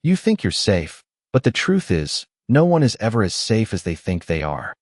You think you're safe, but the truth is, no one is ever as safe as they think they are.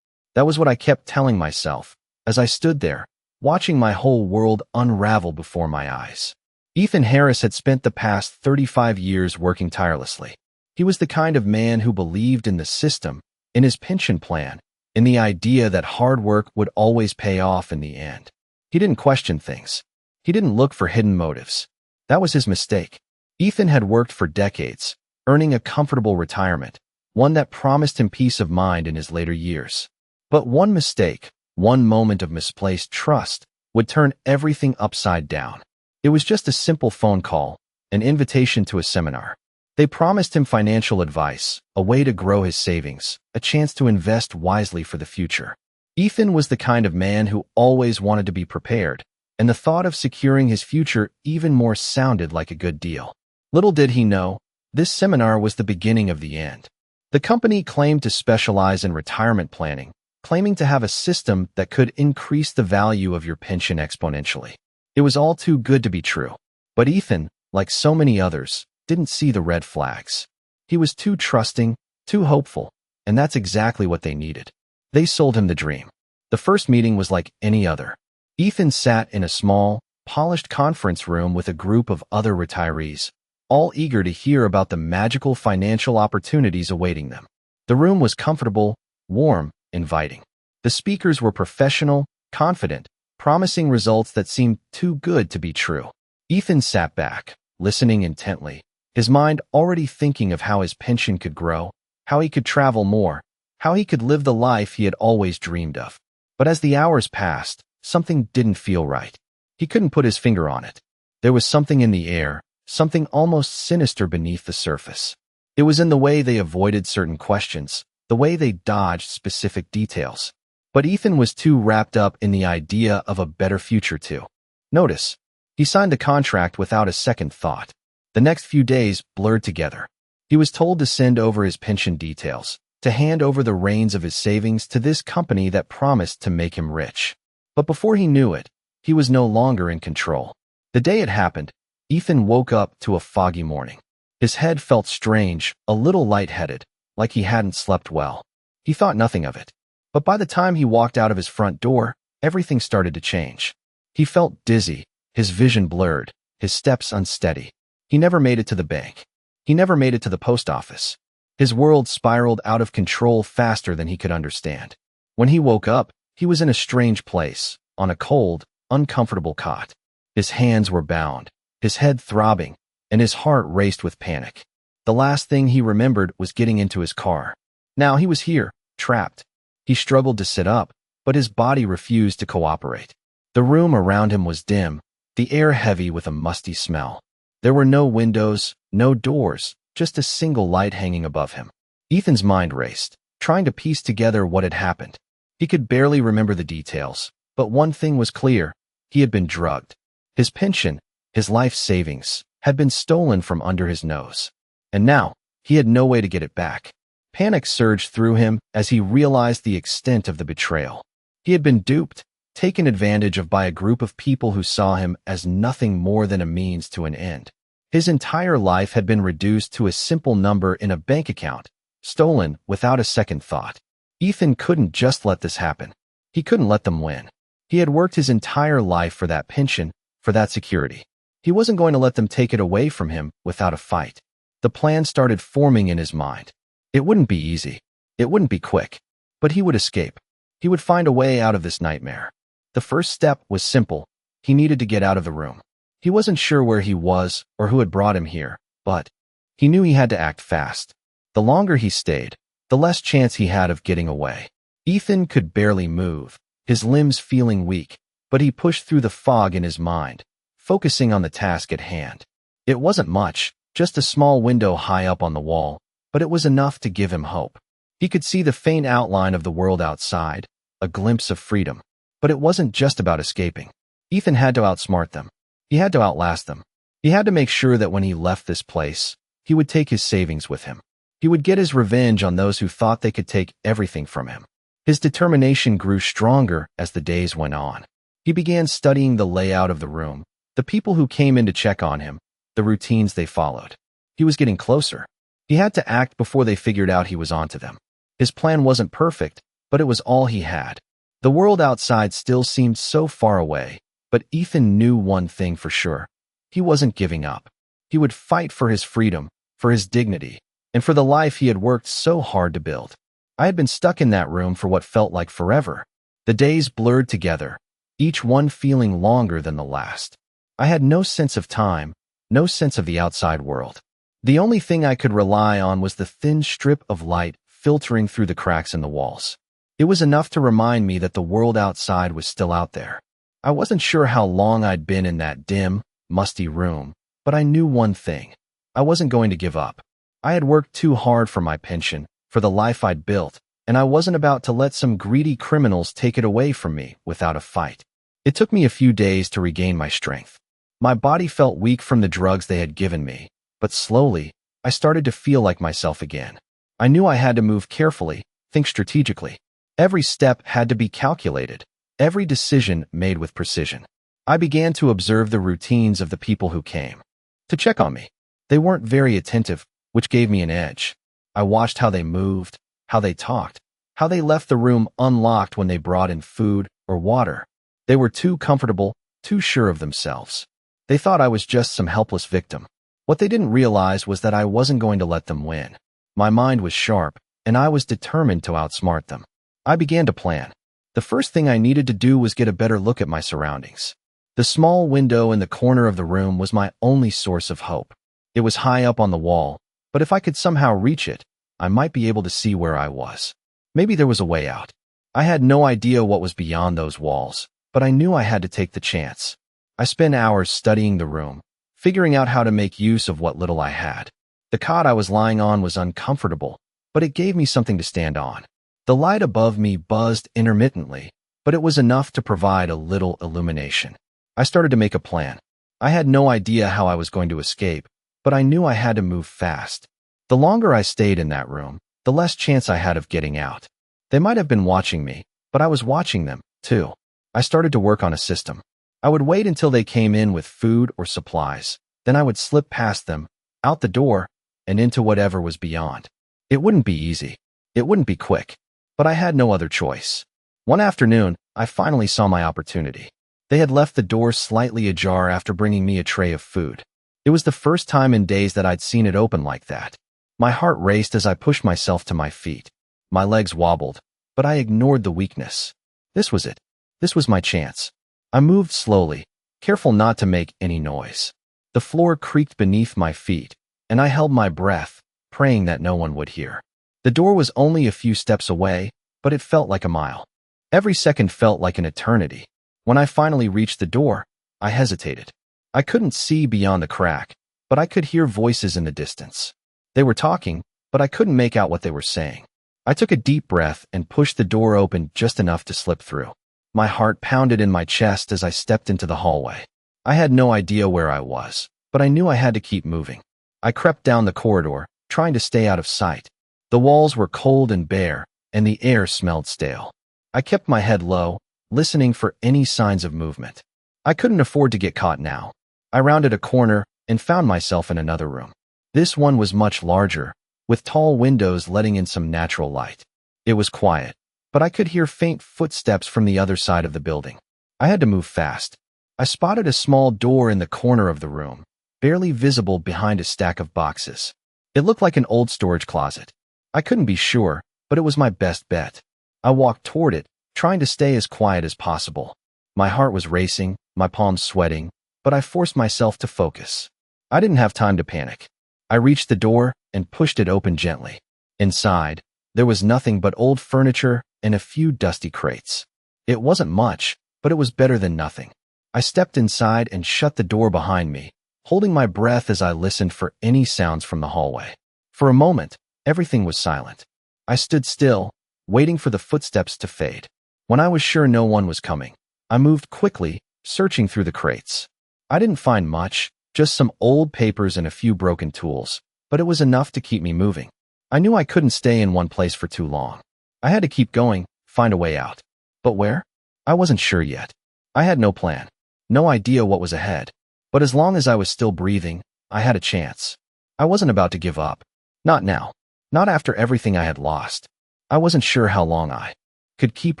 That was what I kept telling myself, as I stood there, watching my whole world unravel before my eyes. Ethan Harris had spent the past 35 years working tirelessly. He was the kind of man who believed in the system, in his pension plan, in the idea that hard work would always pay off in the end. He didn't question things. He didn't look for hidden motives. That was his mistake. Ethan had worked for decades, earning a comfortable retirement, one that promised him peace of mind in his later years. But one mistake, one moment of misplaced trust, would turn everything upside down. It was just a simple phone call, an invitation to a seminar. They promised him financial advice, a way to grow his savings, a chance to invest wisely for the future. Ethan was the kind of man who always wanted to be prepared, and the thought of securing his future even more sounded like a good deal. Little did he know, this seminar was the beginning of the end. The company claimed to specialize in retirement planning, claiming to have a system that could increase the value of your pension exponentially. It was all too good to be true. But Ethan, like so many others, didn't see the red flags. He was too trusting, too hopeful, and that's exactly what they needed. They sold him the dream. The first meeting was like any other. Ethan sat in a small, polished conference room with a group of other retirees, all eager to hear about the magical financial opportunities awaiting them. The room was comfortable, warm, inviting. The speakers were professional, confident, promising results that seemed too good to be true. Ethan sat back, listening intently, his mind already thinking of how his pension could grow, how he could travel more, how he could live the life he had always dreamed of. But as the hours passed, something didn't feel right. He couldn't put his finger on it. There was something in the air, something almost sinister beneath the surface. It was in the way they avoided certain questions, the way they dodged specific details. But Ethan was too wrapped up in the idea of a better future to notice. He signed the contract without a second thought. The next few days blurred together. He was told to send over his pension details, to hand over the reins of his savings to this company that promised to make him rich. But before he knew it, he was no longer in control. The day it happened, Ethan woke up to a foggy morning. His head felt strange, a little lightheaded, like he hadn't slept well. He thought nothing of it. But by the time he walked out of his front door, everything started to change. He felt dizzy, his vision blurred, his steps unsteady. He never made it to the bank. He never made it to the post office. His world spiraled out of control faster than he could understand. When he woke up, he was in a strange place, on a cold, uncomfortable cot. His hands were bound, his head throbbing, and his heart raced with panic. The last thing he remembered was getting into his car. Now he was here, trapped. He struggled to sit up, but his body refused to cooperate. The room around him was dim, the air heavy with a musty smell. There were no windows, no doors, just a single light hanging above him. Ethan's mind raced, trying to piece together what had happened. He could barely remember the details, but one thing was clear. He had been drugged. His pension, his life savings, had been stolen from under his nose. And now, he had no way to get it back. Panic surged through him as he realized the extent of the betrayal. He had been duped, taken advantage of by a group of people who saw him as nothing more than a means to an end. His entire life had been reduced to a simple number in a bank account, stolen without a second thought. Ethan couldn't just let this happen. He couldn't let them win. He had worked his entire life for that pension, for that security. He wasn't going to let them take it away from him without a fight. The plan started forming in his mind. It wouldn't be easy. It wouldn't be quick. But he would escape. He would find a way out of this nightmare. The first step was simple. He needed to get out of the room. He wasn't sure where he was or who had brought him here, but he knew he had to act fast. The longer he stayed, the less chance he had of getting away. Ethan could barely move, his limbs feeling weak, but he pushed through the fog in his mind, focusing on the task at hand. It wasn't much, just a small window high up on the wall, but it was enough to give him hope. He could see the faint outline of the world outside, a glimpse of freedom. But it wasn't just about escaping. Ethan had to outsmart them. He had to outlast them. He had to make sure that when he left this place, he would take his savings with him. He would get his revenge on those who thought they could take everything from him. His determination grew stronger as the days went on. He began studying the layout of the room, the people who came in to check on him, the routines they followed. He was getting closer. He had to act before they figured out he was onto them. His plan wasn't perfect, but it was all he had. The world outside still seemed so far away, but Ethan knew one thing for sure. He wasn't giving up. He would fight for his freedom, for his dignity, and for the life he had worked so hard to build. I had been stuck in that room for what felt like forever. The days blurred together, each one feeling longer than the last. I had no sense of time, no sense of the outside world. The only thing I could rely on was the thin strip of light filtering through the cracks in the walls. It was enough to remind me that the world outside was still out there. I wasn't sure how long I'd been in that dim, musty room, but I knew one thing. I wasn't going to give up. I had worked too hard for my pension, for the life I'd built, and I wasn't about to let some greedy criminals take it away from me without a fight. It took me a few days to regain my strength. My body felt weak from the drugs they had given me, but slowly, I started to feel like myself again. I knew I had to move carefully, think strategically. Every step had to be calculated, every decision made with precision. I began to observe the routines of the people who came to check on me. They weren't very attentive, which gave me an edge. I watched how they moved, how they talked, how they left the room unlocked when they brought in food or water. They were too comfortable, too sure of themselves. They thought I was just some helpless victim. What they didn't realize was that I wasn't going to let them win. My mind was sharp, and I was determined to outsmart them. I began to plan. The first thing I needed to do was get a better look at my surroundings. The small window in the corner of the room was my only source of hope. It was high up on the wall, but if I could somehow reach it, I might be able to see where I was. Maybe there was a way out. I had no idea what was beyond those walls, but I knew I had to take the chance. I spent hours studying the room, figuring out how to make use of what little I had. The cot I was lying on was uncomfortable, but it gave me something to stand on. The light above me buzzed intermittently, but it was enough to provide a little illumination. I started to make a plan. I had no idea how I was going to escape, but I knew I had to move fast. The longer I stayed in that room, the less chance I had of getting out. They might have been watching me, but I was watching them, too. I started to work on a system. I would wait until they came in with food or supplies. Then I would slip past them, out the door, and into whatever was beyond. It wouldn't be easy. It wouldn't be quick. But I had no other choice. One afternoon, I finally saw my opportunity. They had left the door slightly ajar after bringing me a tray of food. It was the first time in days that I'd seen it open like that. My heart raced as I pushed myself to my feet. My legs wobbled, but I ignored the weakness. This was it. This was my chance. I moved slowly, careful not to make any noise. The floor creaked beneath my feet, and I held my breath, praying that no one would hear. The door was only a few steps away, but it felt like a mile. Every second felt like an eternity. When I finally reached the door, I hesitated. I couldn't see beyond the crack, but I could hear voices in the distance. They were talking, but I couldn't make out what they were saying. I took a deep breath and pushed the door open just enough to slip through. My heart pounded in my chest as I stepped into the hallway. I had no idea where I was, but I knew I had to keep moving. I crept down the corridor, trying to stay out of sight. The walls were cold and bare, and the air smelled stale. I kept my head low, listening for any signs of movement. I couldn't afford to get caught now. I rounded a corner and found myself in another room. This one was much larger, with tall windows letting in some natural light. It was quiet, but I could hear faint footsteps from the other side of the building. I had to move fast. I spotted a small door in the corner of the room, barely visible behind a stack of boxes. It looked like an old storage closet. I couldn't be sure, but it was my best bet. I walked toward it, trying to stay as quiet as possible. My heart was racing, my palms sweating, but I forced myself to focus. I didn't have time to panic. I reached the door and pushed it open gently. Inside, there was nothing but old furniture and a few dusty crates. It wasn't much, but it was better than nothing. I stepped inside and shut the door behind me, holding my breath as I listened for any sounds from the hallway. For a moment, everything was silent. I stood still, waiting for the footsteps to fade. When I was sure no one was coming, I moved quickly, searching through the crates. I didn't find much, just some old papers and a few broken tools, but it was enough to keep me moving. I knew I couldn't stay in one place for too long. I had to keep going, find a way out. But where? I wasn't sure yet. I had no plan, no idea what was ahead. But as long as I was still breathing, I had a chance. I wasn't about to give up. Not now. Not after everything I had lost. I wasn't sure how long I could keep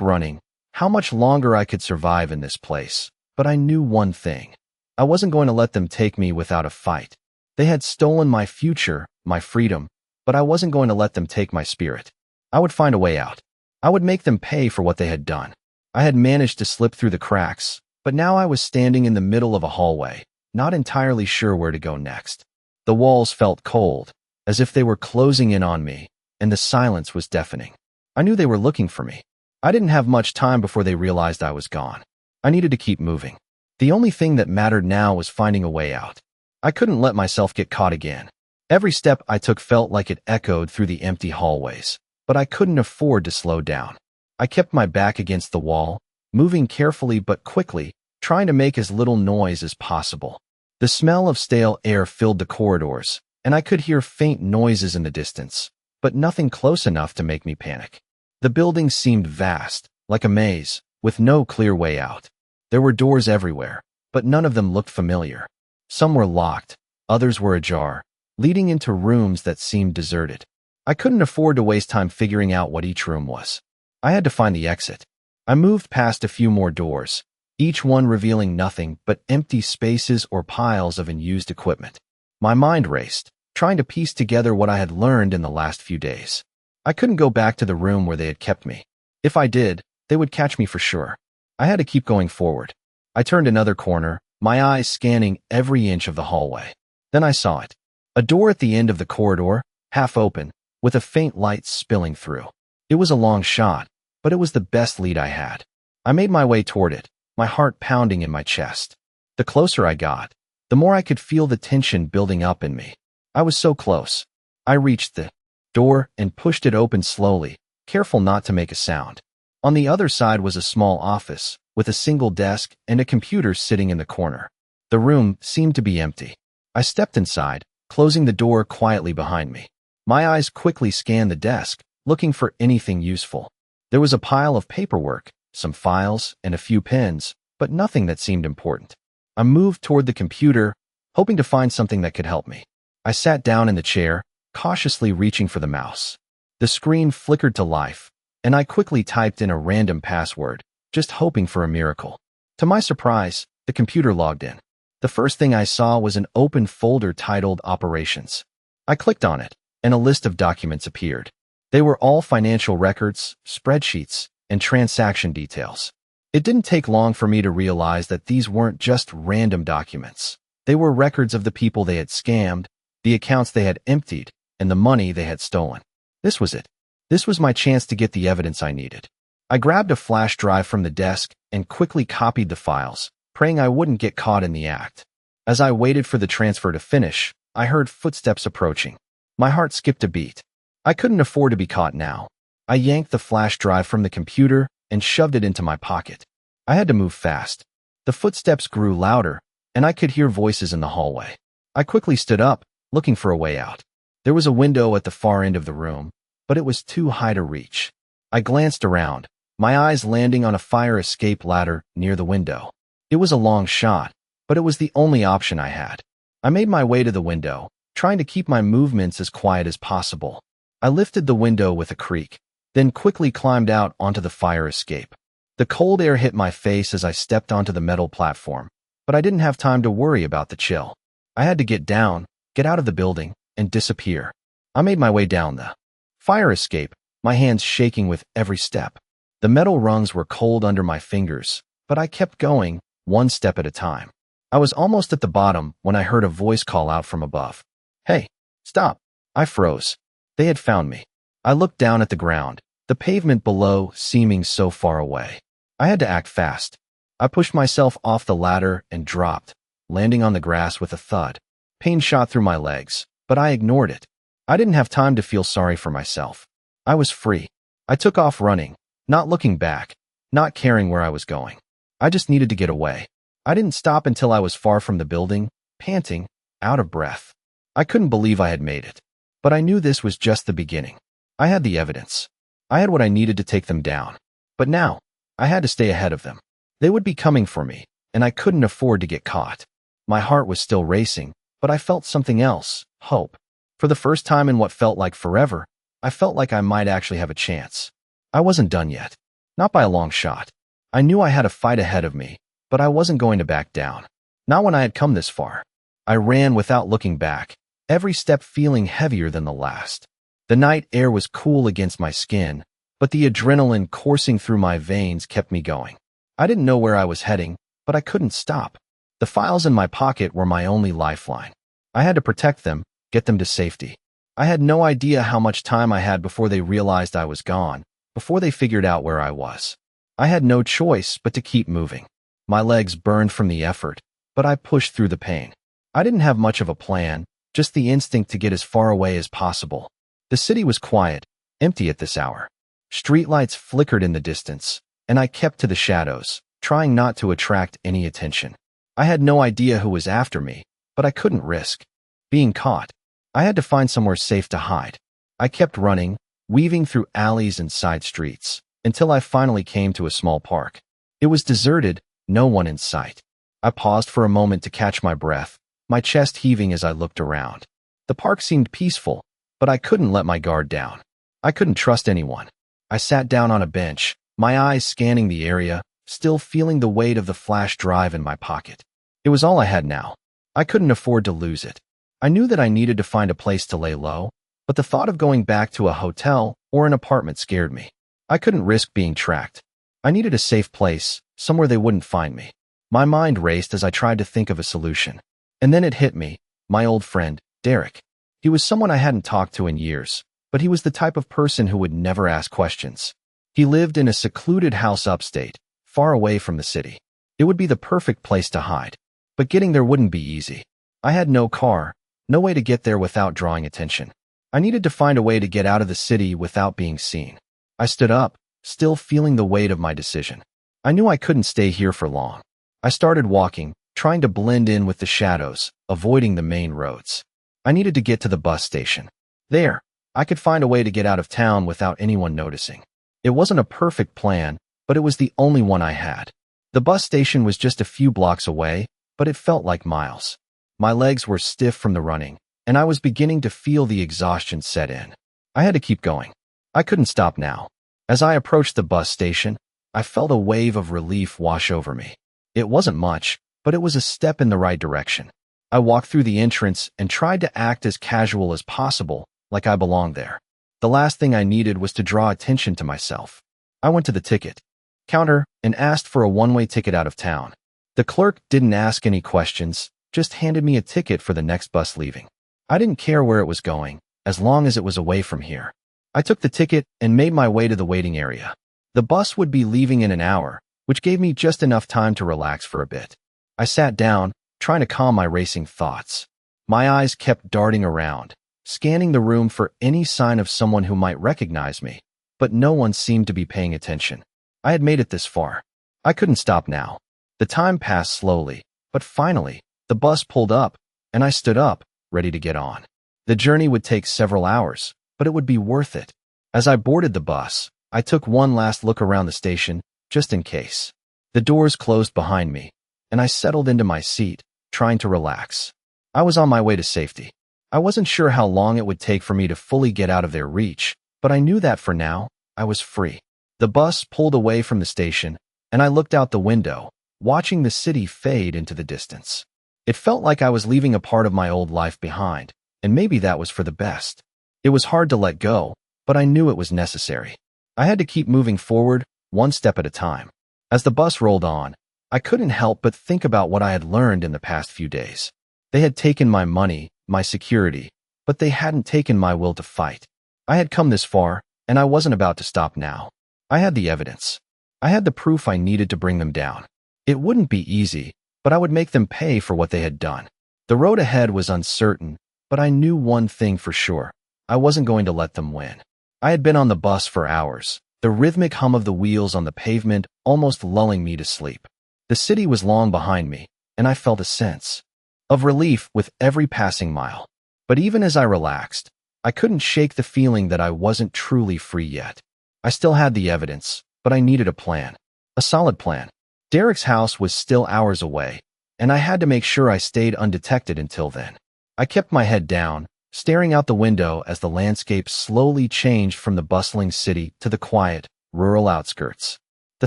running, how much longer I could survive in this place. But I knew one thing. I wasn't going to let them take me without a fight. They had stolen my future, my freedom, but I wasn't going to let them take my spirit. I would find a way out. I would make them pay for what they had done. I had managed to slip through the cracks, but now I was standing in the middle of a hallway, not entirely sure where to go next. The walls felt cold, as if they were closing in on me, and the silence was deafening. I knew they were looking for me. I didn't have much time before they realized I was gone. I needed to keep moving. The only thing that mattered now was finding a way out. I couldn't let myself get caught again. Every step I took felt like it echoed through the empty hallways, but I couldn't afford to slow down. I kept my back against the wall, moving carefully but quickly, trying to make as little noise as possible. The smell of stale air filled the corridors, and I could hear faint noises in the distance, but nothing close enough to make me panic. The building seemed vast, like a maze, with no clear way out. There were doors everywhere, but none of them looked familiar. Some were locked, others were ajar, leading into rooms that seemed deserted. I couldn't afford to waste time figuring out what each room was. I had to find the exit. I moved past a few more doors, each one revealing nothing but empty spaces or piles of unused equipment. My mind raced, trying to piece together what I had learned in the last few days. I couldn't go back to the room where they had kept me. If I did, they would catch me for sure. I had to keep going forward. I turned another corner, my eyes scanning every inch of the hallway. Then I saw it. A door at the end of the corridor, half open, with a faint light spilling through. It was a long shot, but it was the best lead I had. I made my way toward it, my heart pounding in my chest. The closer I got, the more I could feel the tension building up in me. I was so close. I reached the door and pushed it open slowly, careful not to make a sound. On the other side was a small office, with a single desk and a computer sitting in the corner. The room seemed to be empty. I stepped inside, closing the door quietly behind me. My eyes quickly scanned the desk, looking for anything useful. There was a pile of paperwork, some files, and a few pens, but nothing that seemed important. I moved toward the computer, hoping to find something that could help me. I sat down in the chair, cautiously reaching for the mouse. The screen flickered to life, and I quickly typed in a random password, just hoping for a miracle. To my surprise, the computer logged in. The first thing I saw was an open folder titled Operations. I clicked on it, and a list of documents appeared. They were all financial records, spreadsheets, and transaction details. It didn't take long for me to realize that these weren't just random documents. They were records of the people they had scammed, the accounts they had emptied, and the money they had stolen. This was it. This was my chance to get the evidence I needed. I grabbed a flash drive from the desk and quickly copied the files, praying I wouldn't get caught in the act. As I waited for the transfer to finish, I heard footsteps approaching. My heart skipped a beat. I couldn't afford to be caught now. I yanked the flash drive from the computer and shoved it into my pocket. I had to move fast. The footsteps grew louder, and I could hear voices in the hallway. I quickly stood up, looking for a way out. There was a window at the far end of the room, but it was too high to reach. I glanced around, my eyes landing on a fire escape ladder near the window. It was a long shot, but it was the only option I had. I made my way to the window, trying to keep my movements as quiet as possible. I lifted the window with a creak, then quickly climbed out onto the fire escape. The cold air hit my face as I stepped onto the metal platform, but I didn't have time to worry about the chill. I had to get down, get out of the building, and disappear. I made my way down the fire escape, my hands shaking with every step. The metal rungs were cold under my fingers, but I kept going, one step at a time. I was almost at the bottom when I heard a voice call out from above. "Hey, stop." I froze. They had found me. I looked down at the ground, the pavement below seeming so far away. I had to act fast. I pushed myself off the ladder and dropped, landing on the grass with a thud. Pain shot through my legs, but I ignored it. I didn't have time to feel sorry for myself. I was free. I took off running, not looking back, not caring where I was going. I just needed to get away. I didn't stop until I was far from the building, panting, out of breath. I couldn't believe I had made it. But I knew this was just the beginning. I had the evidence. I had what I needed to take them down. But now, I had to stay ahead of them. They would be coming for me, and I couldn't afford to get caught. My heart was still racing, but I felt something else, hope. For the first time in what felt like forever, I felt like I might actually have a chance. I wasn't done yet. Not by a long shot. I knew I had a fight ahead of me, but I wasn't going to back down. Not when I had come this far. I ran without looking back, every step feeling heavier than the last. The night air was cool against my skin, but the adrenaline coursing through my veins kept me going. I didn't know where I was heading, but I couldn't stop. The files in my pocket were my only lifeline. I had to protect them, get them to safety. I had no idea how much time I had before they realized I was gone, before they figured out where I was. I had no choice but to keep moving. My legs burned from the effort, but I pushed through the pain. I didn't have much of a plan, just the instinct to get as far away as possible. The city was quiet, empty at this hour. Streetlights flickered in the distance, and I kept to the shadows, trying not to attract any attention. I had no idea who was after me, but I couldn't risk being caught. I had to find somewhere safe to hide. I kept running, weaving through alleys and side streets, until I finally came to a small park. It was deserted, no one in sight. I paused for a moment to catch my breath, my chest heaving as I looked around. The park seemed peaceful, but I couldn't let my guard down. I couldn't trust anyone. I sat down on a bench, my eyes scanning the area, still feeling the weight of the flash drive in my pocket. It was all I had now. I couldn't afford to lose it. I knew that I needed to find a place to lay low, but the thought of going back to a hotel or an apartment scared me. I couldn't risk being tracked. I needed a safe place, somewhere they wouldn't find me. My mind raced as I tried to think of a solution. And then it hit me, my old friend, Derek. He was someone I hadn't talked to in years, but he was the type of person who would never ask questions. He lived in a secluded house upstate, far away from the city. It would be the perfect place to hide. But getting there wouldn't be easy. I had no car, no way to get there without drawing attention. I needed to find a way to get out of the city without being seen. I stood up, still feeling the weight of my decision. I knew I couldn't stay here for long. I started walking, trying to blend in with the shadows, avoiding the main roads. I needed to get to the bus station. There, I could find a way to get out of town without anyone noticing. It wasn't a perfect plan, but it was the only one I had. The bus station was just a few blocks away, but it felt like miles. My legs were stiff from the running, and I was beginning to feel the exhaustion set in. I had to keep going. I couldn't stop now. As I approached the bus station, I felt a wave of relief wash over me. It wasn't much, but it was a step in the right direction. I walked through the entrance and tried to act as casual as possible, like I belonged there. The last thing I needed was to draw attention to myself. I went to the ticket counter and asked for a one-way ticket out of town. The clerk didn't ask any questions, just handed me a ticket for the next bus leaving. I didn't care where it was going, as long as it was away from here. I took the ticket and made my way to the waiting area. The bus would be leaving in an hour, which gave me just enough time to relax for a bit. I sat down, trying to calm my racing thoughts. My eyes kept darting around, scanning the room for any sign of someone who might recognize me, but no one seemed to be paying attention. I had made it this far. I couldn't stop now. The time passed slowly, but finally, the bus pulled up, and I stood up, ready to get on. The journey would take several hours, but it would be worth it. As I boarded the bus, I took one last look around the station, just in case. The doors closed behind me, and I settled into my seat, trying to relax. I was on my way to safety. I wasn't sure how long it would take for me to fully get out of their reach, but I knew that for now, I was free. The bus pulled away from the station, and I looked out the window, watching the city fade into the distance. It felt like I was leaving a part of my old life behind, and maybe that was for the best. It was hard to let go, but I knew it was necessary. I had to keep moving forward, one step at a time. As the bus rolled on, I couldn't help but think about what I had learned in the past few days. They had taken my money, my security, but they hadn't taken my will to fight. I had come this far, and I wasn't about to stop now. I had the evidence. I had the proof I needed to bring them down. It wouldn't be easy, but I would make them pay for what they had done. The road ahead was uncertain, but I knew one thing for sure. I wasn't going to let them win. I had been on the bus for hours, the rhythmic hum of the wheels on the pavement almost lulling me to sleep. The city was long behind me, and I felt a sense of relief with every passing mile. But even as I relaxed, I couldn't shake the feeling that I wasn't truly free yet. I still had the evidence, but I needed a plan. A solid plan. Derek's house was still hours away, and I had to make sure I stayed undetected until then. I kept my head down, staring out the window as the landscape slowly changed from the bustling city to the quiet, rural outskirts. The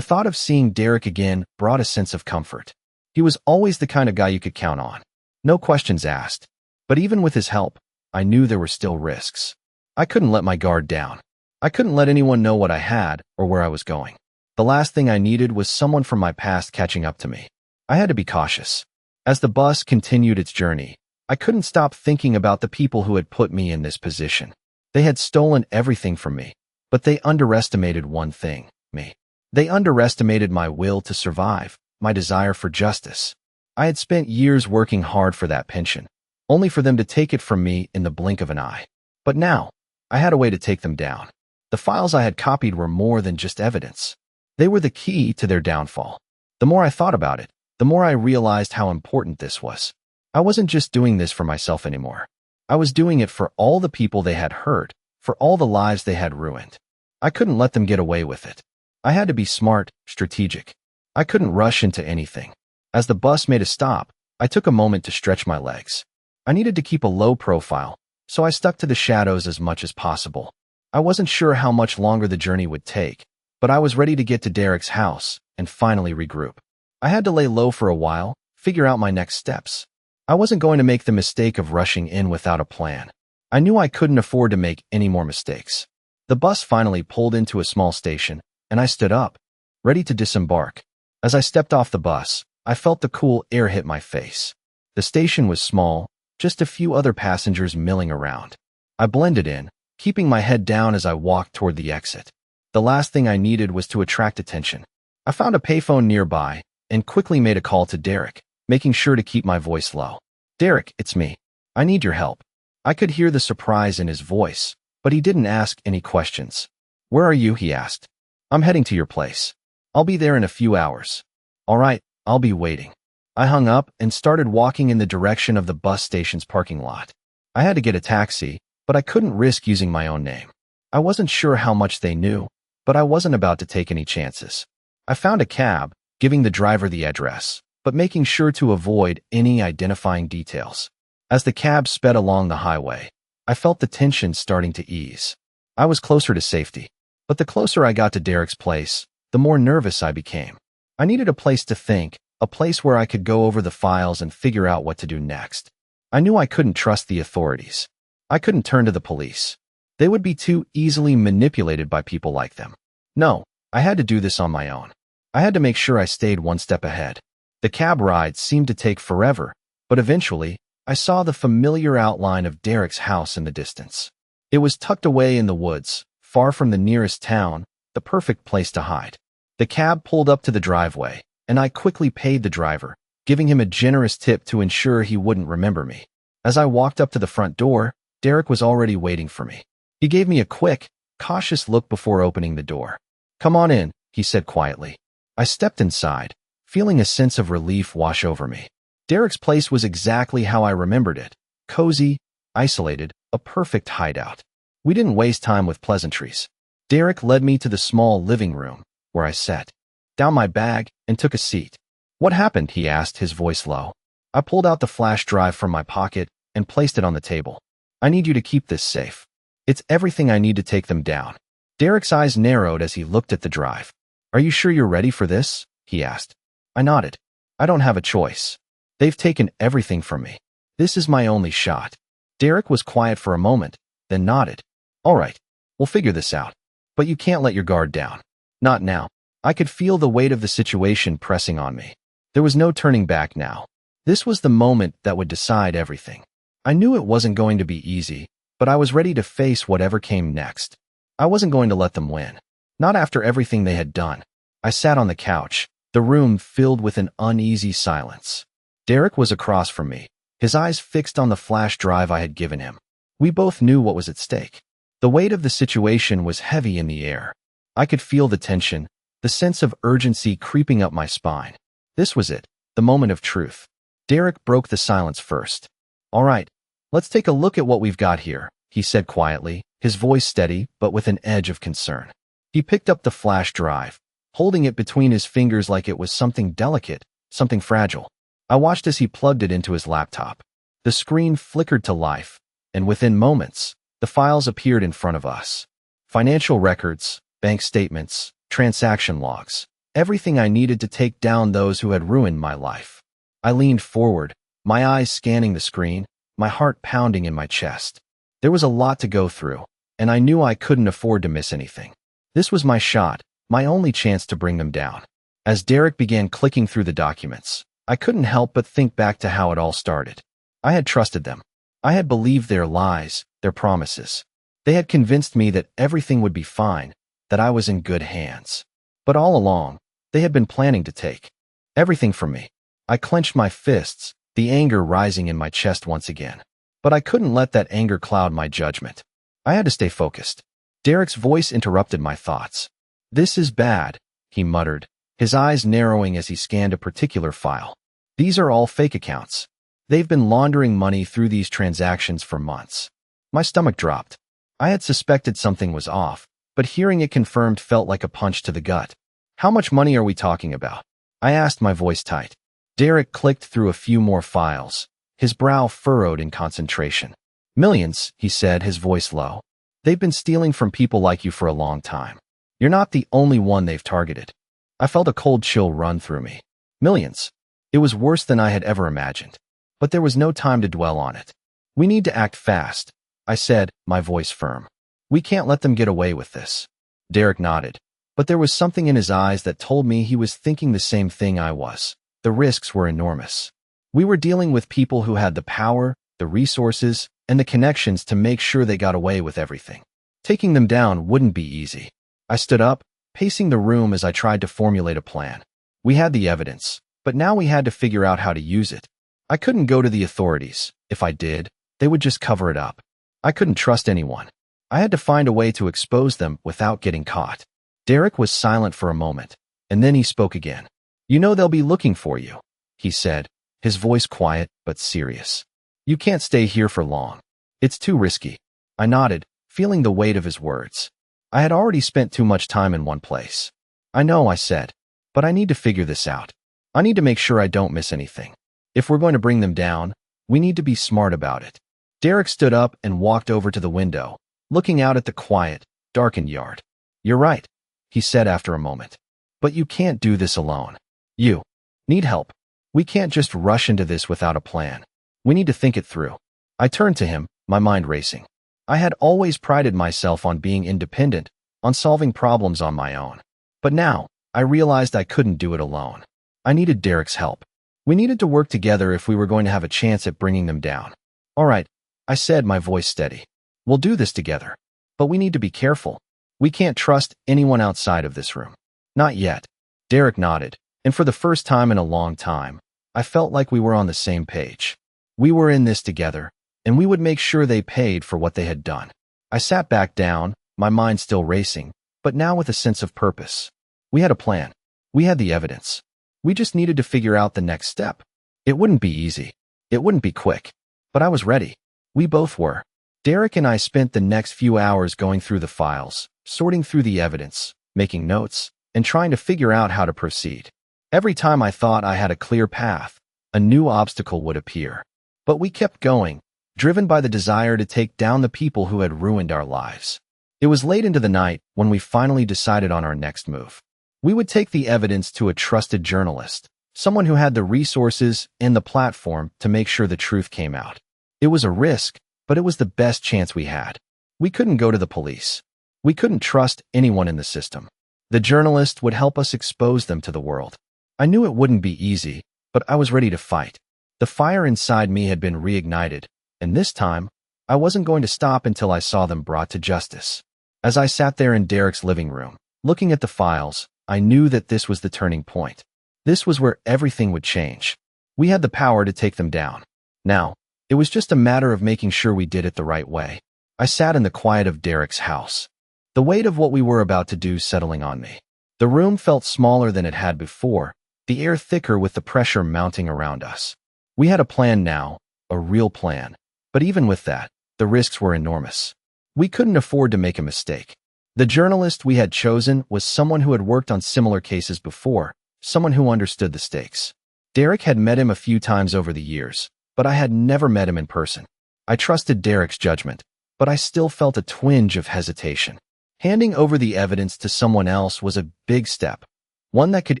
thought of seeing Derek again brought a sense of comfort. He was always the kind of guy you could count on. No questions asked. But even with his help, I knew there were still risks. I couldn't let my guard down. I couldn't let anyone know what I had or where I was going. The last thing I needed was someone from my past catching up to me. I had to be cautious. As the bus continued its journey, I couldn't stop thinking about the people who had put me in this position. They had stolen everything from me, but they underestimated one thing, me. They underestimated my will to survive, my desire for justice. I had spent years working hard for that pension, only for them to take it from me in the blink of an eye. But now, I had a way to take them down. The files I had copied were more than just evidence. They were the key to their downfall. The more I thought about it, the more I realized how important this was. I wasn't just doing this for myself anymore. I was doing it for all the people they had hurt, for all the lives they had ruined. I couldn't let them get away with it. I had to be smart, strategic. I couldn't rush into anything. As the bus made a stop, I took a moment to stretch my legs. I needed to keep a low profile, so I stuck to the shadows as much as possible. I wasn't sure how much longer the journey would take, but I was ready to get to Derek's house and finally regroup. I had to lay low for a while, figure out my next steps. I wasn't going to make the mistake of rushing in without a plan. I knew I couldn't afford to make any more mistakes. The bus finally pulled into a small station, and I stood up, ready to disembark. As I stepped off the bus, I felt the cool air hit my face. The station was small, just a few other passengers milling around. I blended in, keeping my head down as I walked toward the exit. The last thing I needed was to attract attention. I found a payphone nearby and quickly made a call to Derek, making sure to keep my voice low. "Derek, it's me. I need your help." I could hear the surprise in his voice, but he didn't ask any questions. "Where are you?" he asked. "I'm heading to your place. I'll be there in a few hours." "All right, I'll be waiting." I hung up and started walking in the direction of the bus station's parking lot. I had to get a taxi, but I couldn't risk using my own name. I wasn't sure how much they knew, but I wasn't about to take any chances. I found a cab, giving the driver the address, but making sure to avoid any identifying details. As the cab sped along the highway, I felt the tension starting to ease. I was closer to safety, but the closer I got to Derek's place, the more nervous I became. I needed a place to think, a place where I could go over the files and figure out what to do next. I knew I couldn't trust the authorities. I couldn't turn to the police. They would be too easily manipulated by people like them. No, I had to do this on my own. I had to make sure I stayed one step ahead. The cab ride seemed to take forever, but eventually, I saw the familiar outline of Derek's house in the distance. It was tucked away in the woods, far from the nearest town, the perfect place to hide. The cab pulled up to the driveway, and I quickly paid the driver, giving him a generous tip to ensure he wouldn't remember me. As I walked up to the front door, Derek was already waiting for me. He gave me a quick, cautious look before opening the door. "Come on in," he said quietly. I stepped inside, feeling a sense of relief wash over me. Derek's place was exactly how I remembered it. Cozy, isolated, a perfect hideout. We didn't waste time with pleasantries. Derek led me to the small living room, where I sat down my bag and took a seat. "What happened?" he asked, his voice low. I pulled out the flash drive from my pocket and placed it on the table. "I need you to keep this safe. It's everything I need to take them down." Derek's eyes narrowed as he looked at the drive. "Are you sure you're ready for this?" he asked. I nodded. "I don't have a choice. They've taken everything from me. This is my only shot." Derek was quiet for a moment, then nodded. "All right, we'll figure this out. But you can't let your guard down. Not now." I could feel the weight of the situation pressing on me. There was no turning back now. This was the moment that would decide everything. I knew it wasn't going to be easy, but I was ready to face whatever came next. I wasn't going to let them win. Not after everything they had done. I sat on the couch, the room filled with an uneasy silence. Derek was across from me, his eyes fixed on the flash drive I had given him. We both knew what was at stake. The weight of the situation was heavy in the air. I could feel the tension, the sense of urgency creeping up my spine. This was it, the moment of truth. Derek broke the silence first. "All right, let's take a look at what we've got here," he said quietly, his voice steady but with an edge of concern. He picked up the flash drive, holding it between his fingers like it was something delicate, something fragile. I watched as he plugged it into his laptop. The screen flickered to life, and within moments, the files appeared in front of us. Financial records, bank statements, transaction logs, everything I needed to take down those who had ruined my life. I leaned forward, my eyes scanning the screen, my heart pounding in my chest. There was a lot to go through, and I knew I couldn't afford to miss anything. This was my shot, my only chance to bring them down. As Derek began clicking through the documents, I couldn't help but think back to how it all started. I had trusted them. I had believed their lies, their promises. They had convinced me that everything would be fine, that I was in good hands. But all along, they had been planning to take everything from me. I clenched my fists, the anger rising in my chest once again. But I couldn't let that anger cloud my judgment. I had to stay focused. Derek's voice interrupted my thoughts. "This is bad," he muttered, his eyes narrowing as he scanned a particular file. "These are all fake accounts. They've been laundering money through these transactions for months." My stomach dropped. I had suspected something was off, but hearing it confirmed felt like a punch to the gut. "How much money are we talking about?" I asked, my voice tight. Derek clicked through a few more files, his brow furrowed in concentration. "Millions," he said, his voice low. "They've been stealing from people like you for a long time. You're not the only one they've targeted." I felt a cold chill run through me. Millions. It was worse than I had ever imagined. But there was no time to dwell on it. "We need to act fast," I said, my voice firm. "We can't let them get away with this." Derek nodded, but there was something in his eyes that told me he was thinking the same thing I was. The risks were enormous. We were dealing with people who had the power, the resources, and the connections to make sure they got away with everything. Taking them down wouldn't be easy. I stood up, pacing the room as I tried to formulate a plan. We had the evidence, but now we had to figure out how to use it. I couldn't go to the authorities. If I did, they would just cover it up. I couldn't trust anyone. I had to find a way to expose them without getting caught. Derek was silent for a moment, and then he spoke again. "You know they'll be looking for you," he said, his voice quiet but serious. "You can't stay here for long. It's too risky." I nodded, feeling the weight of his words. I had already spent too much time in one place. "I know," I said, "but I need to figure this out. I need to make sure I don't miss anything. If we're going to bring them down, we need to be smart about it." Derek stood up and walked over to the window, looking out at the quiet, darkened yard. "You're right," he said after a moment. "But you can't do this alone. You need help. We can't just rush into this without a plan. We need to think it through." I turned to him, my mind racing. I had always prided myself on being independent, on solving problems on my own. But now, I realized I couldn't do it alone. I needed Derek's help. We needed to work together if we were going to have a chance at bringing them down. "All right," I said, my voice steady. "We'll do this together. But we need to be careful. We can't trust anyone outside of this room." "Not yet." Derek nodded, and for the first time in a long time, I felt like we were on the same page. We were in this together, and we would make sure they paid for what they had done. I sat back down, my mind still racing, but now with a sense of purpose. We had a plan. We had the evidence. We just needed to figure out the next step. It wouldn't be easy. It wouldn't be quick. But I was ready. We both were. Derek and I spent the next few hours going through the files, sorting through the evidence, making notes, and trying to figure out how to proceed. Every time I thought I had a clear path, a new obstacle would appear. But we kept going, driven by the desire to take down the people who had ruined our lives. It was late into the night when we finally decided on our next move. We would take the evidence to a trusted journalist, someone who had the resources and the platform to make sure the truth came out. It was a risk, but it was the best chance we had. We couldn't go to the police. We couldn't trust anyone in the system. The journalist would help us expose them to the world. I knew it wouldn't be easy, but I was ready to fight. The fire inside me had been reignited, and this time, I wasn't going to stop until I saw them brought to justice. As I sat there in Derek's living room, looking at the files, I knew that this was the turning point. This was where everything would change. We had the power to take them down. Now, it was just a matter of making sure we did it the right way. I sat in the quiet of Derek's house, the weight of what we were about to do settling on me. The room felt smaller than it had before, the air thicker with the pressure mounting around us. We had a plan now, a real plan. But even with that, the risks were enormous. We couldn't afford to make a mistake. The journalist we had chosen was someone who had worked on similar cases before, someone who understood the stakes. Derek had met him a few times over the years, but I had never met him in person. I trusted Derek's judgment, but I still felt a twinge of hesitation. Handing over the evidence to someone else was a big step, one that could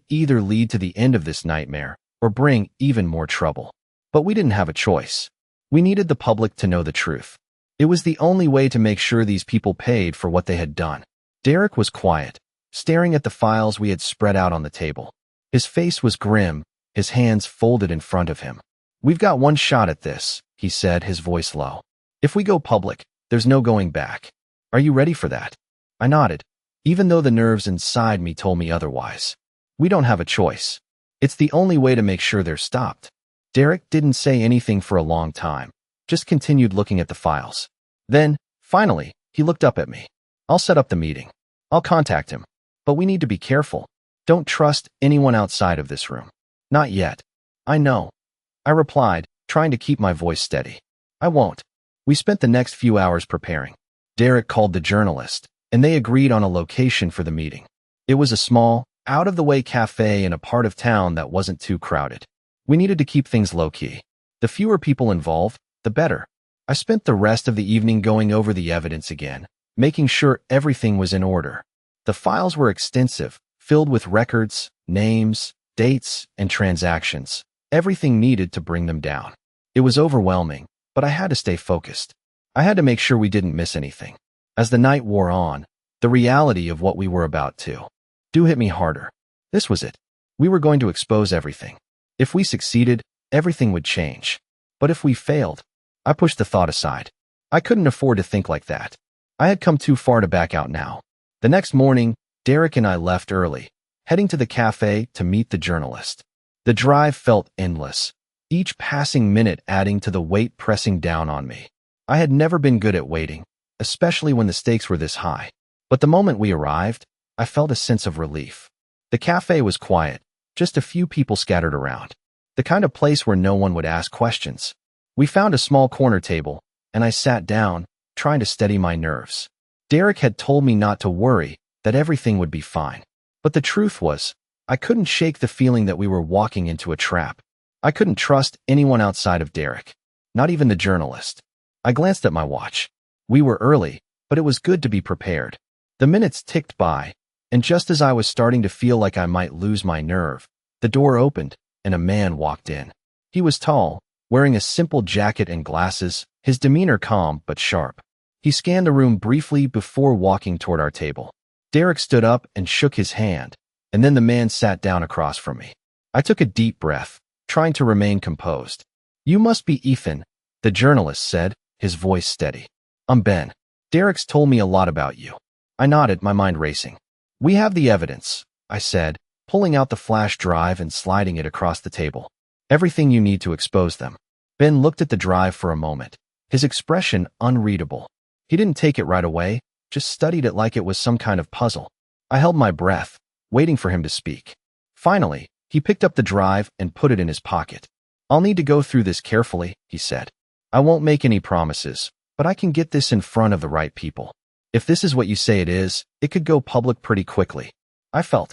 either lead to the end of this nightmare or bring even more trouble. But we didn't have a choice. We needed the public to know the truth. It was the only way to make sure these people paid for what they had done. Derek was quiet, staring at the files we had spread out on the table. His face was grim, his hands folded in front of him. "We've got one shot at this," he said, his voice low. "If we go public, there's no going back. Are you ready for that?" I nodded, even though the nerves inside me told me otherwise. "We don't have a choice. It's the only way to make sure they're stopped." Derek didn't say anything for a long time, just continued looking at the files. Then, finally, he looked up at me. "I'll set up the meeting. I'll contact him. But we need to be careful. Don't trust anyone outside of this room." "Not yet." "I know," I replied, trying to keep my voice steady. "I won't." We spent the next few hours preparing. Derek called the journalist, and they agreed on a location for the meeting. It was a small, out-of-the-way cafe in a part of town that wasn't too crowded. We needed to keep things low-key. The fewer people involved, the better. I spent the rest of the evening going over the evidence again, making sure everything was in order. The files were extensive, filled with records, names, dates, and transactions, everything needed to bring them down. It was overwhelming, but I had to stay focused. I had to make sure we didn't miss anything. As the night wore on, the reality of what we were about to do hit me harder. This was it. We were going to expose everything. If we succeeded, everything would change. But if we failed, I pushed the thought aside. I couldn't afford to think like that. I had come too far to back out now. The next morning, Derek and I left early, heading to the cafe to meet the journalist. The drive felt endless, each passing minute adding to the weight pressing down on me. I had never been good at waiting, especially when the stakes were this high. But the moment we arrived, I felt a sense of relief. The cafe was quiet, just a few people scattered around. The kind of place where no one would ask questions. We found a small corner table, and I sat down, trying to steady my nerves. Derek had told me not to worry, that everything would be fine. But the truth was, I couldn't shake the feeling that we were walking into a trap. I couldn't trust anyone outside of Derek, not even the journalist. I glanced at my watch. We were early, but it was good to be prepared. The minutes ticked by, and just as I was starting to feel like I might lose my nerve, the door opened, and a man walked in. He was tall, wearing a simple jacket and glasses, his demeanor calm but sharp. He scanned the room briefly before walking toward our table. Derek stood up and shook his hand, and then the man sat down across from me. I took a deep breath, trying to remain composed. "You must be Ethan," the journalist said, his voice steady. "I'm Ben. Derek's told me a lot about you." I nodded, my mind racing. "We have the evidence," I said, pulling out the flash drive and sliding it across the table. "Everything you need to expose them." Ben looked at the drive for a moment, his expression unreadable. He didn't take it right away, just studied it like it was some kind of puzzle. I held my breath, waiting for him to speak. Finally, he picked up the drive and put it in his pocket. "I'll need to go through this carefully," he said. "I won't make any promises, but I can get this in front of the right people. If this is what you say it is, it could go public pretty quickly." I felt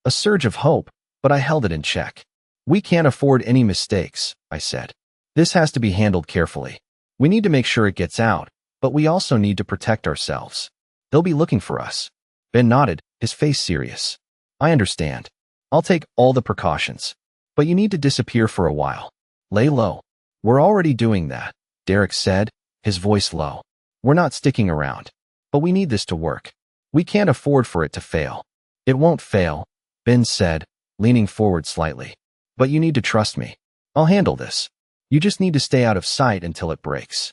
a surge of hope, but I held it in check. "We can't afford any mistakes," I said. "This has to be handled carefully. We need to make sure it gets out, but we also need to protect ourselves. They'll be looking for us." Ben nodded, his face serious. "I understand. I'll take all the precautions. But you need to disappear for a while. Lay low." "We're already doing that," Derek said, his voice low. "We're not sticking around. But we need this to work. We can't afford for it to fail." "It won't fail," Ben said, leaning forward slightly. "But you need to trust me. I'll handle this. You just need to stay out of sight until it breaks."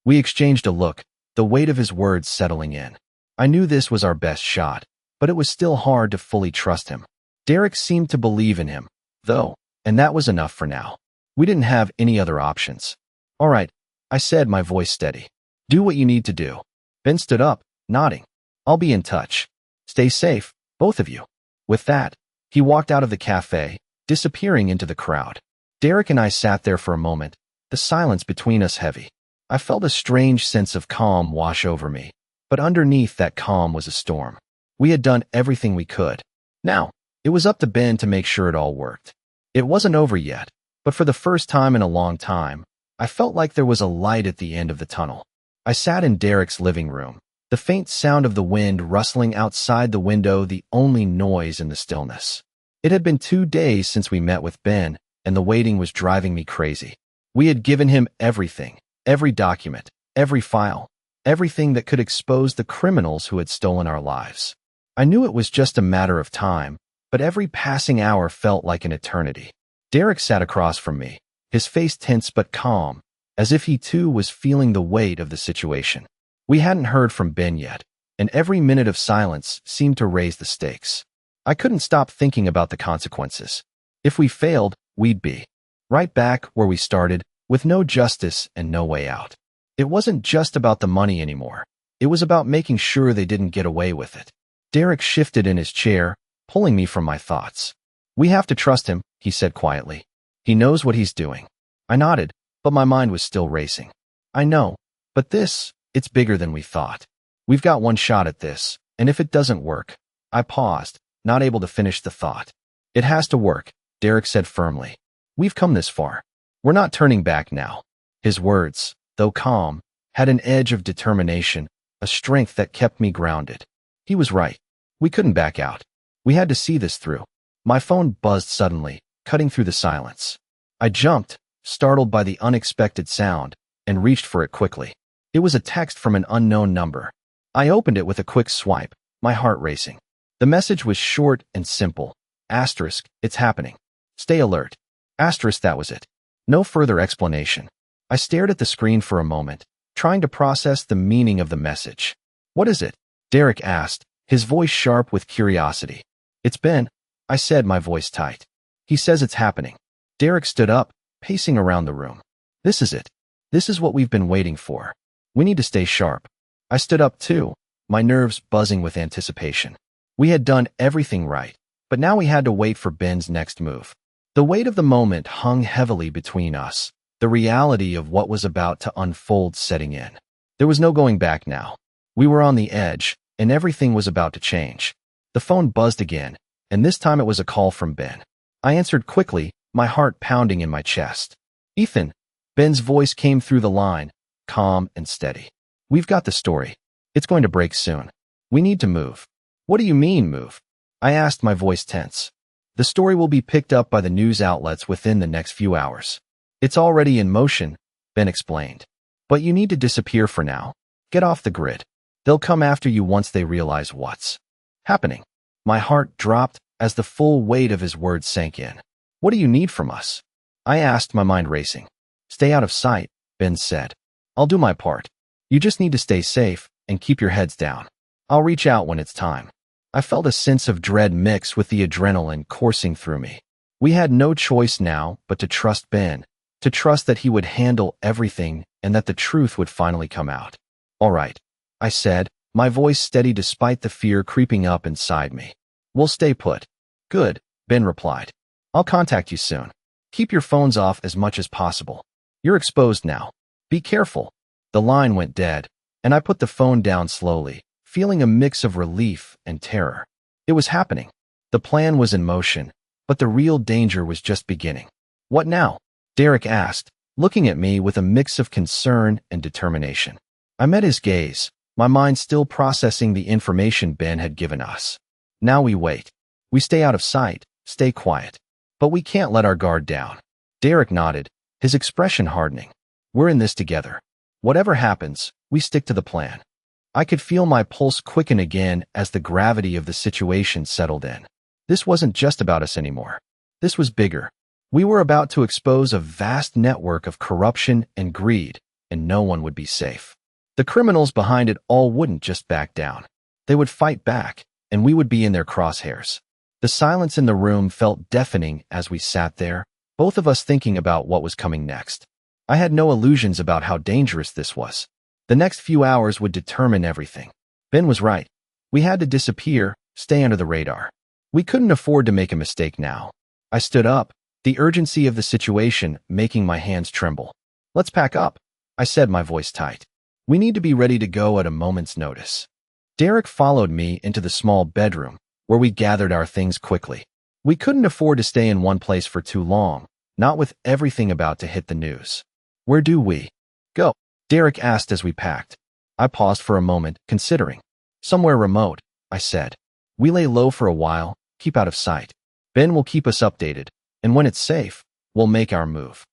We exchanged a look, the weight of his words settling in. I knew this was our best shot, but it was still hard to fully trust him. Derek seemed to believe in him, though, and that was enough for now. We didn't have any other options. "All right," I said, my voice steady. "Do what you need to do." Ben stood up, nodding. "I'll be in touch. Stay safe, both of you." With that, he walked out of the cafe, disappearing into the crowd. Derek and I sat there for a moment, the silence between us heavy. I felt a strange sense of calm wash over me, but underneath that calm was a storm. We had done everything we could. Now, it was up to Ben to make sure it all worked. It wasn't over yet, but for the first time in a long time, I felt like there was a light at the end of the tunnel. I sat in Derek's living room, the faint sound of the wind rustling outside the window the only noise in the stillness. It had been 2 days since we met with Ben, and the waiting was driving me crazy. We had given him everything, every document, every file, everything that could expose the criminals who had stolen our lives. I knew it was just a matter of time, but every passing hour felt like an eternity. Derek sat across from me, his face tense but calm, as if he too was feeling the weight of the situation. We hadn't heard from Ben yet, and every minute of silence seemed to raise the stakes. I couldn't stop thinking about the consequences. If we failed, we'd be right back where we started, with no justice and no way out. It wasn't just about the money anymore. It was about making sure they didn't get away with it. Derek shifted in his chair, pulling me from my thoughts. "We have to trust him," he said quietly. "He knows what he's doing." I nodded, but my mind was still racing. "I know, but it's bigger than we thought. We've got one shot at this, and if it doesn't work..." I paused, not able to finish the thought. "It has to work," Derek said firmly. "We've come this far. We're not turning back now." His words, though calm, had an edge of determination, a strength that kept me grounded. He was right. We couldn't back out. We had to see this through. My phone buzzed suddenly, cutting through the silence. I jumped, startled by the unexpected sound, and reached for it quickly. It was a text from an unknown number. I opened it with a quick swipe, my heart racing. The message was short and simple. Asterisk, "It's happening. Stay alert." Asterisk, that was it. No further explanation. I stared at the screen for a moment, trying to process the meaning of the message. "What is it?" Derek asked, his voice sharp with curiosity. "It's Ben," I said, my voice tight. "He says it's happening." Derek stood up, pacing around the room. "This is it. This is what we've been waiting for. We need to stay sharp." I stood up too, my nerves buzzing with anticipation. We had done everything right, but now we had to wait for Ben's next move. The weight of the moment hung heavily between us, the reality of what was about to unfold setting in. There was no going back now. We were on the edge, and everything was about to change. The phone buzzed again, and this time it was a call from Ben. I answered quickly, my heart pounding in my chest. "Ethan," Ben's voice came through the line, calm and steady. "We've got the story. It's going to break soon. We need to move." "What do you mean, move?" I asked, my voice tense. "The story will be picked up by the news outlets within the next few hours." "It's already in motion," Ben explained. "But you need to disappear for now. Get off the grid. They'll come after you once they realize what's happening." My heart dropped as the full weight of his words sank in. "What do you need from us?" I asked, my mind racing. "Stay out of sight," Ben said. "I'll do my part. You just need to stay safe and keep your heads down. I'll reach out when it's time." I felt a sense of dread mix with the adrenaline coursing through me. We had no choice now but to trust Ben, to trust that he would handle everything and that the truth would finally come out. "All right," I said, my voice steady despite the fear creeping up inside me. "We'll stay put." "Good," Ben replied. "I'll contact you soon. Keep your phones off as much as possible. You're exposed now. Be careful." The line went dead, and I put the phone down slowly, feeling a mix of relief and terror. It was happening. The plan was in motion, but the real danger was just beginning. "What now?" Derek asked, looking at me with a mix of concern and determination. I met his gaze, my mind still processing the information Ben had given us. "Now we wait. We stay out of sight, stay quiet. But we can't let our guard down." Derek nodded, his expression hardening. "We're in this together. Whatever happens, we stick to the plan." I could feel my pulse quicken again as the gravity of the situation settled in. This wasn't just about us anymore. This was bigger. We were about to expose a vast network of corruption and greed, and no one would be safe. The criminals behind it all wouldn't just back down. They would fight back, and we would be in their crosshairs. The silence in the room felt deafening as we sat there, both of us thinking about what was coming next. I had no illusions about how dangerous this was. The next few hours would determine everything. Ben was right. We had to disappear, stay under the radar. We couldn't afford to make a mistake now. I stood up, the urgency of the situation making my hands tremble. "Let's pack up," I said, my voice tight. "We need to be ready to go at a moment's notice." Derek followed me into the small bedroom, where we gathered our things quickly. We couldn't afford to stay in one place for too long, not with everything about to hit the news. Where do we go? Derek asked as we packed. I paused for a moment, considering. Somewhere remote, I said. We lay low for a while, keep out of sight. Ben will keep us updated, and when it's safe, we'll make our move.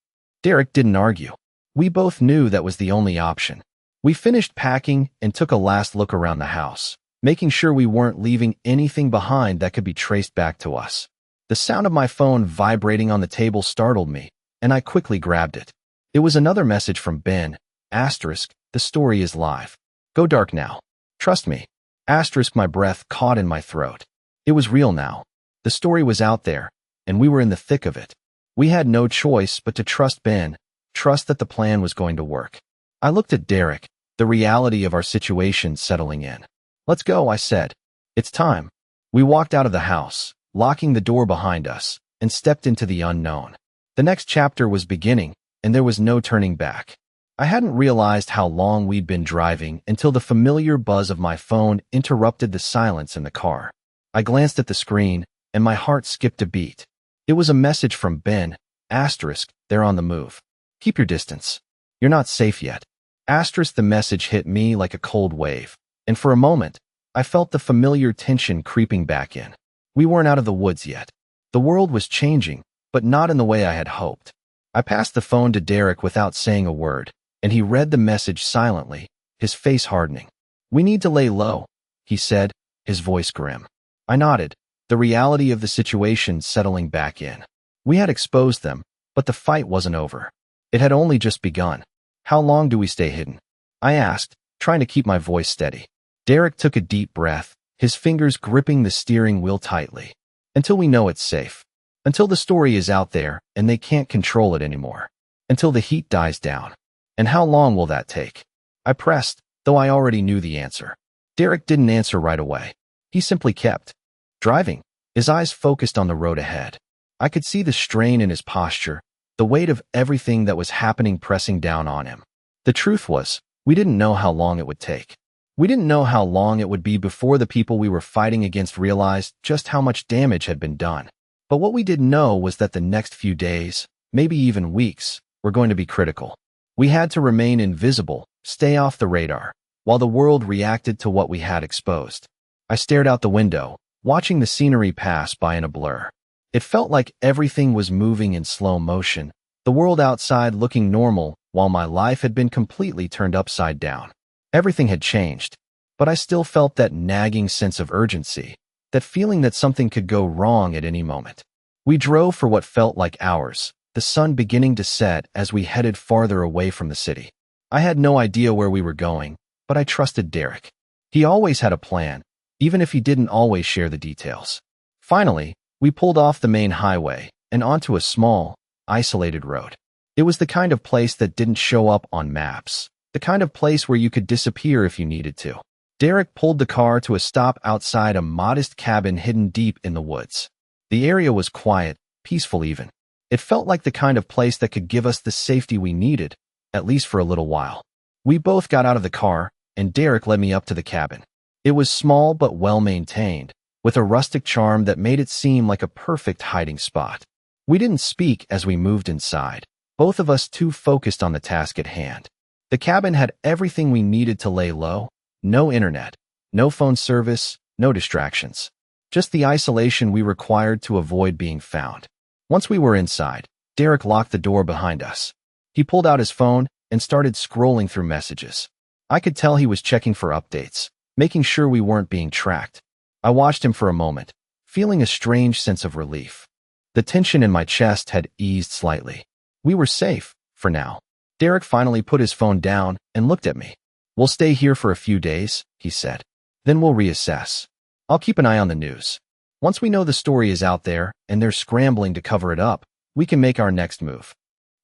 Derek didn't argue. We both knew that was the only option. We finished packing and took a last look around the house, making sure we weren't leaving anything behind that could be traced back to us. The sound of my phone vibrating on the table startled me, and I quickly grabbed it. It was another message from Ben. Asterisk, the story is live. Go dark now. Trust me. Asterisk, my breath caught in my throat. It was real now. The story was out there, and we were in the thick of it. We had no choice but to trust Ben, trust that the plan was going to work. I looked at Derek, the reality of our situation settling in. Let's go, I said. It's time. We walked out of the house, locking the door behind us, and stepped into the unknown. The next chapter was beginning, and there was no turning back. I hadn't realized how long we'd been driving until the familiar buzz of my phone interrupted the silence in the car. I glanced at the screen, and my heart skipped a beat. It was a message from Ben. Asterisk, they're on the move. Keep your distance. You're not safe yet. Asterisk, the message hit me like a cold wave, and for a moment, I felt the familiar tension creeping back in. We weren't out of the woods yet. The world was changing, but not in the way I had hoped. I passed the phone to Derek without saying a word, and he read the message silently, his face hardening. We need to lay low, he said, his voice grim. I nodded, the reality of the situation settling back in. We had exposed them, but the fight wasn't over. It had only just begun. How long do we stay hidden? I asked, trying to keep my voice steady. Derek took a deep breath, his fingers gripping the steering wheel tightly. Until we know it's safe. Until the story is out there and they can't control it anymore. Until the heat dies down. And how long will that take? I pressed, though I already knew the answer. Derek didn't answer right away. He simply kept driving, his eyes focused on the road ahead. I could see the strain in his posture, the weight of everything that was happening pressing down on him. The truth was, we didn't know how long it would take. We didn't know how long it would be before the people we were fighting against realized just how much damage had been done. But what we did know was that the next few days, maybe even weeks, were going to be critical. We had to remain invisible, stay off the radar, while the world reacted to what we had exposed. I stared out the window, watching the scenery pass by in a blur. It felt like everything was moving in slow motion, the world outside looking normal, while my life had been completely turned upside down. Everything had changed, but I still felt that nagging sense of urgency, that feeling that something could go wrong at any moment. We drove for what felt like hours, the sun beginning to set as we headed farther away from the city. I had no idea where we were going, but I trusted Derek. He always had a plan, even if he didn't always share the details. Finally, we pulled off the main highway and onto a small, isolated road. It was the kind of place that didn't show up on maps, the kind of place where you could disappear if you needed to. Derek pulled the car to a stop outside a modest cabin hidden deep in the woods. The area was quiet, peaceful even. It felt like the kind of place that could give us the safety we needed, at least for a little while. We both got out of the car, and Derek led me up to the cabin. It was small but well-maintained, with a rustic charm that made it seem like a perfect hiding spot. We didn't speak as we moved inside, both of us too focused on the task at hand. The cabin had everything we needed to lay low. No internet, no phone service, no distractions. Just the isolation we required to avoid being found. Once we were inside, Derek locked the door behind us. He pulled out his phone and started scrolling through messages. I could tell he was checking for updates, making sure we weren't being tracked. I watched him for a moment, feeling a strange sense of relief. The tension in my chest had eased slightly. We were safe, for now. Derek finally put his phone down and looked at me. We'll stay here for a few days, he said. Then we'll reassess. I'll keep an eye on the news. Once we know the story is out there and they're scrambling to cover it up, we can make our next move.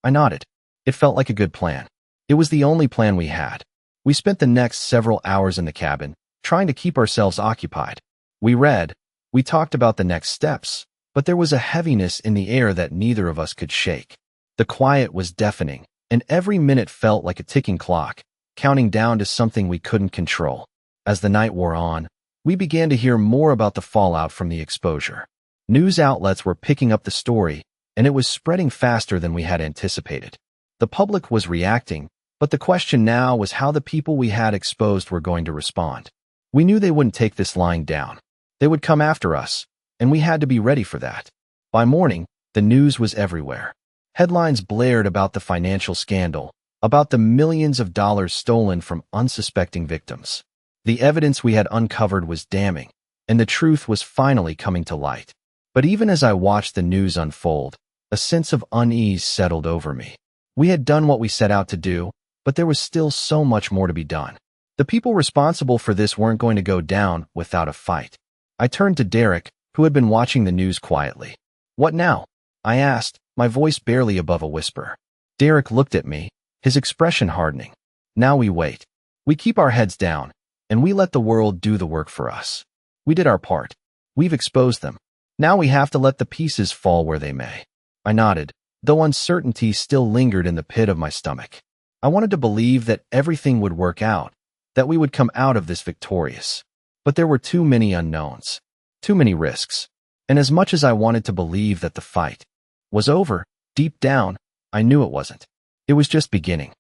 I nodded. It felt like a good plan. It was the only plan we had. We spent the next several hours in the cabin, trying to keep ourselves occupied. We read. We talked about the next steps, but there was a heaviness in the air that neither of us could shake. The quiet was deafening, and every minute felt like a ticking clock, counting down to something we couldn't control. As the night wore on, we began to hear more about the fallout from the exposure. News outlets were picking up the story, and it was spreading faster than we had anticipated. The public was reacting, but the question now was how the people we had exposed were going to respond. We knew they wouldn't take this lying down. They would come after us, and we had to be ready for that. By morning, the news was everywhere. Headlines blared about the financial scandal, about the millions of dollars stolen from unsuspecting victims. The evidence we had uncovered was damning, and the truth was finally coming to light. But even as I watched the news unfold, a sense of unease settled over me. We had done what we set out to do, but there was still so much more to be done. The people responsible for this weren't going to go down without a fight. I turned to Derek, who had been watching the news quietly. "What now?" I asked, my voice barely above a whisper. Derek looked at me, his expression hardening. "Now we wait. We keep our heads down, and we let the world do the work for us. We did our part. We've exposed them. Now we have to let the pieces fall where they may." I nodded, though uncertainty still lingered in the pit of my stomach. I wanted to believe that everything would work out, that we would come out of this victorious. But there were too many unknowns, too many risks. And as much as I wanted to believe that the fight was over, deep down, I knew it wasn't. It was just beginning.